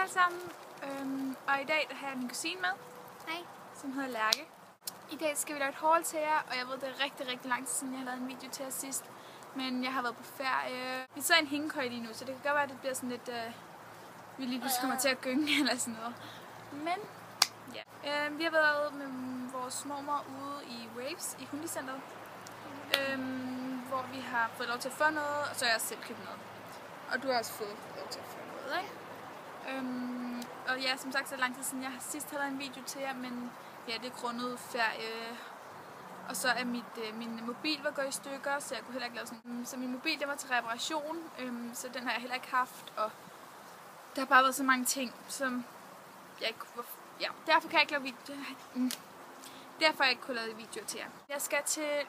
alle sammen, og i dag har jeg min kusine med, Hej. Som hedder Lærke. I dag skal vi lave et haul til jer, og jeg ved, det er rigtig lang tid siden, jeg har lavet en video til jer sidst. Men jeg har været på ferie. Vi sidder i en hængekøje lige nu, så det kan godt være, at det bliver sådan lidt... vi lige pludselig kommer til at gynge eller sådan noget. Men ja, vi har været med vores mormor ude i Waves i Hundicenteret. Hvor vi har fået lov til at få noget, og så har jeg selv købt noget. Og du har også fået lov til at få noget, ikke? Og ja, som sagt, så lang tid siden jeg sidst har lavet en video til jer, men ja, det er grundet ferie. Og så er min mobil var gået i stykker, så jeg kunne heller ikke lave sådan. Så min mobil, den var til reparation, så den har jeg heller ikke haft. Og der har bare været så mange ting, som jeg ikke kunne... Ja, derfor kan jeg ikke lave video. Derfor har jeg ikke kunne lave videoer til jer. Jeg skal til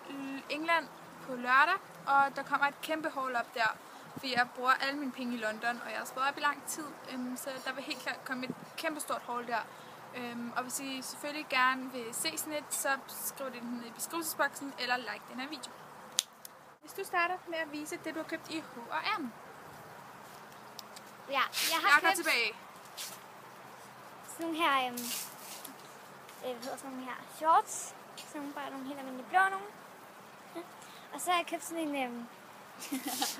England på lørdag, og der kommer et kæmpe haul op der. Fordi jeg bruger alle mine penge i London, og jeg har sparet op i lang tid, så der vil helt klart komme et kæmpe stort haul der. Og hvis I selvfølgelig gerne vil se sådan et, så skriv det ned i beskrivelsesboksen, eller like den her video. Hvis du starter med at vise det, du har købt i H&M. Ja, jeg har købt tilbage. sådan her, sådan her shorts, sådan bare nogle helt almindelige blå nogle. Og så har jeg købt sådan en,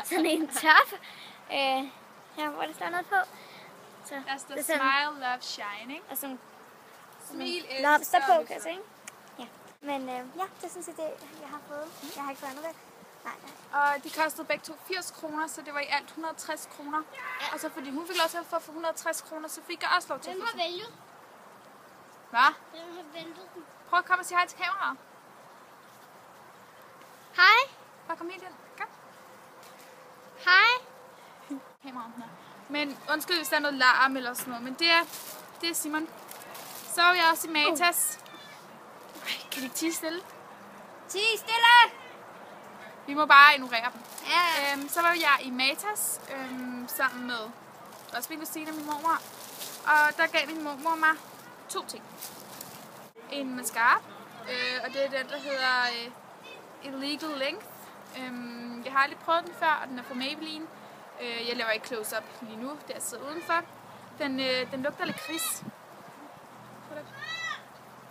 sådan en top, her hvor der står noget på. Så der står Smile, Love, Shining. Og sådan Smil, lobster på, kan jeg se, ikke? Ja. Men ja, det er sådan set det, jeg har fået. Jeg har ikke fået andet ved. Nej. Og de kostede begge to 80 kroner, så det var i alt 160 kroner. Ja. Og så fordi hun fik lov til at få for 160 kroner, så fik jeg også lov til at få. Hvem har vælget? Hvad? Hvem har væltet den? Prøv at komme og sige hej til kameraet. Hej. Bare kom helt ind. Kom. Hej. Kameraet her. Men undskyld, hvis der er noget larm eller sådan noget, men det er Simon. Så er jeg også i Matas. Kan de ikke tie stille? Tie stille! Vi må bare ignorere dem. Ja. Så var jeg i Matas sammen med også min kusine og min mormor. Og der gav min mormor mig 2 ting. En mascara, og det er den, der hedder Illegal Length. Jeg har aldrig prøvet den før, og den er fra Maybelline. Jeg laver ikke close-up lige nu, der sidder udenfor. Den lugter lakrids.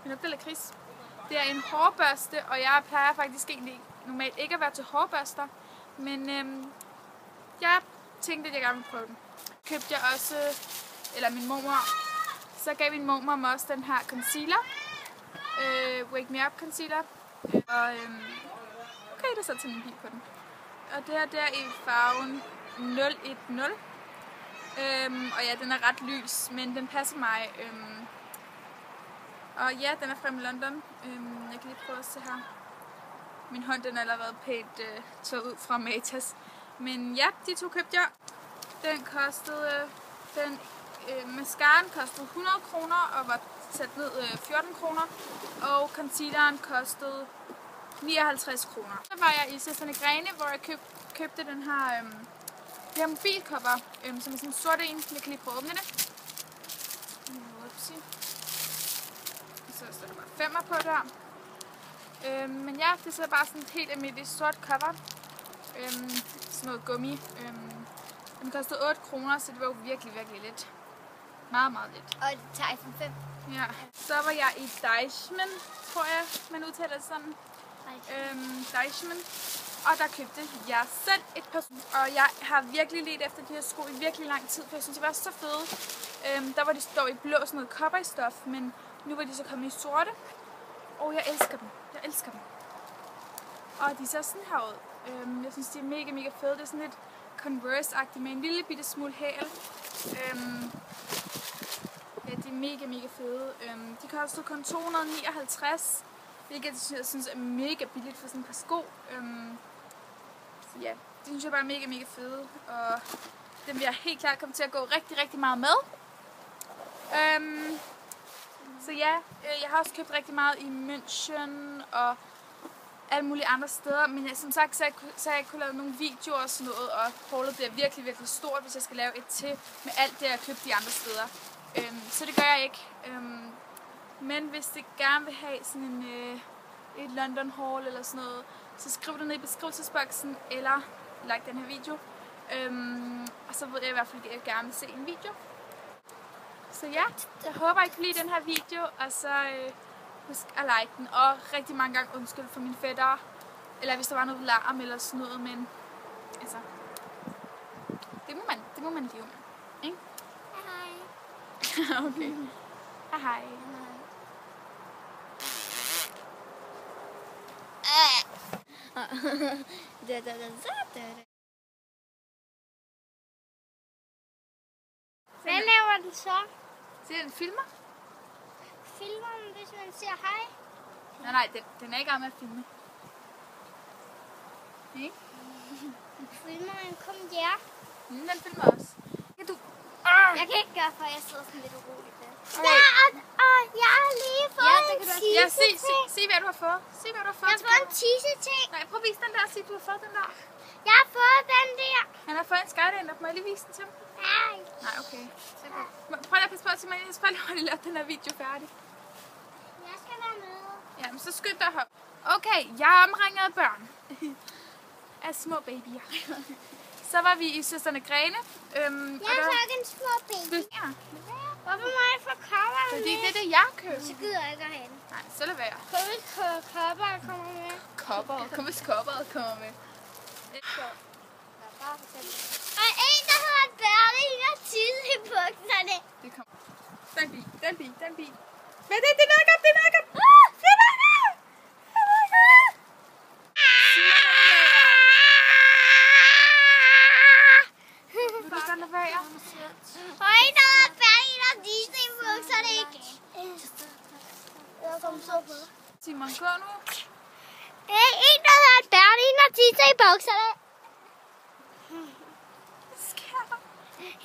Den lugter lakrids. Det er en hårbørste, og jeg plejer faktisk egentlig normalt ikke at være til hårbørster. Men jeg tænkte, at jeg gerne ville prøve den. Købte jeg også, eller min mormor, så gav min mormor mig også den her concealer. Wake Me Up Concealer. Og okay, der satte sådan en bil på den. Og det her, det er i farven 010. Og ja, den er ret lys, men den passer mig. Og ja, den er fra London. Jeg kan lige prøve at se her. Min hånd, den er allerede pænt taget ud fra Matas. Men ja, de 2 købte jeg. Den kostede, mascaraen kostede 100 kroner og var sat ned 14 kroner. Og concealeren kostede 59 kroner. Så var jeg i Stefan Grene, hvor jeg købte den her, det her mobilcover, som er sådan en sort en. Jeg kan lige prøve at åbne det. Så står der bare 5'er på der. Men ja, det er bare sådan et helt almindeligt sort cover. Sådan noget gummi. Den kostede 8 kroner, så det var jo virkelig lidt. Meget lidt. Og det tager iPhone 5. Ja. Så var jeg i Deichmann, tror jeg, man udtaler det sådan. Deichmann. Og der købte jeg selv et par sko. Og jeg har virkelig ledt efter de her sko i virkelig lang tid, for jeg synes, de var så fede. Der var de står i blå, sådan noget cowboystof, men nu var de så kommet i sorte. Og jeg elsker dem. Og de ser sådan her ud. Jeg synes, de er mega fede. Det er sådan lidt Converse-agtigt med en lille bitte smule hæl. Ja, de er mega fede. De koster kun 259, hvilket jeg synes er mega billigt for sådan et par sko. Så ja, de synes jeg bare er mega fede. Og dem vil jeg helt klart komme til at gå rigtig meget med. Så ja, jeg har også købt rigtig meget i München og alle mulige andre steder, men som sagt, så har jeg ikke kunnet lave nogle videoer og sådan noget, og haulet bliver virkelig stort, hvis jeg skal lave et til med alt det, jeg har købt de andre steder. Så det gør jeg ikke. Men hvis du gerne vil have sådan et London haul eller sådan noget, så skriv det ned i beskrivelsesboksen, eller like den her video. Og så ved jeg i hvert fald, at jeg gerne vil se en video. Så ja, jeg håber, I kan lide den her video, og så husk at like den. Og rigtig mange gange undskyld for mine fætter, eller hvis der var noget larm eller sådan noget, men altså, det må man leve med, ikke? Hej. Okay. Hej hej. Hvad laver den så? Ser den filmer? Filmer den, hvis man siger hej? Nej, den er ikke i gang med at filme. Ikke? Filmer den kun jer? Den filmer også. Kan du... Jeg kan ikke gøre, for jeg sidder sådan lidt uroligt der. Okay. Ja, og jeg har lige fået en Ja, tisse-ting. se hvad du har fået. Se hvad du har fået. Jeg har fået en tisse-ting. Nej, prøv at vise den der. Se, du har fået den der. Jeg har fået den der. Han har fået en skylander. Må jeg lige vise den til ham? Nej. Nej, okay. Prøv lige at passe på, Simon. Jeg skal bare lige lade den her video færdig. Jeg skal være med. Ja, men så skynd dig op. Okay, jeg er omringet af børn. Af små babyer. Så var vi i Søstrene Grene. Jeg har nok en små baby. Ja. Hvorfor må jeg få kopperen med? Fordi det er det, jeg køber. Så gider jeg ikke at have den. Nej, så lad være. Kun hvis kopperen kommer med. Kom hvis kopperet kommer med. Og en, der hedder Berle, der tisse i bukserne. Det kommer. Den bil. Men det er nok op. Vil du godt lade være? Og en, der hedder Berle, der tisse i bukserne igen. Jeg kom så på. Simon, gå nu. Det er en, der hedder Berle, der tisse i bukserne.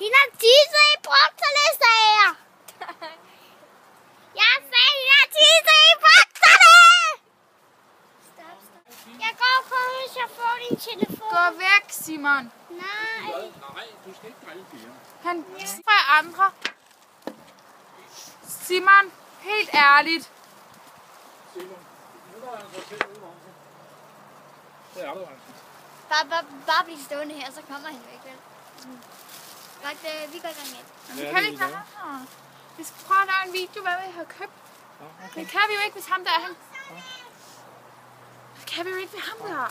Hende har tisset i bukserne, sagde jeg. Jeg sagde, hende har tisset i bukserne. Stop. Jeg går kun, hvis jeg får din telefon. Gå væk, Simon. Nej. Nej, du skal ikke drille piger. Han fra andre. Simon, helt ærligt. Simon, nu er der altså selv ude om sig. Det er du altså. Bare blive stående her, så kommer han væk, vel? Vi går i gang med. Men kan vi ikke have ham her? Vi skal prøve at lave en video, hvad vi har købt. Det kan vi jo ikke, hvis ham der er han. Det kan vi jo ikke ved ham der. Og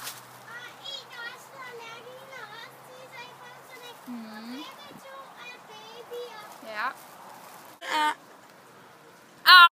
en, der også hedder Lærke, der også tisser i bukserne. Og begge to er babyer. Ja.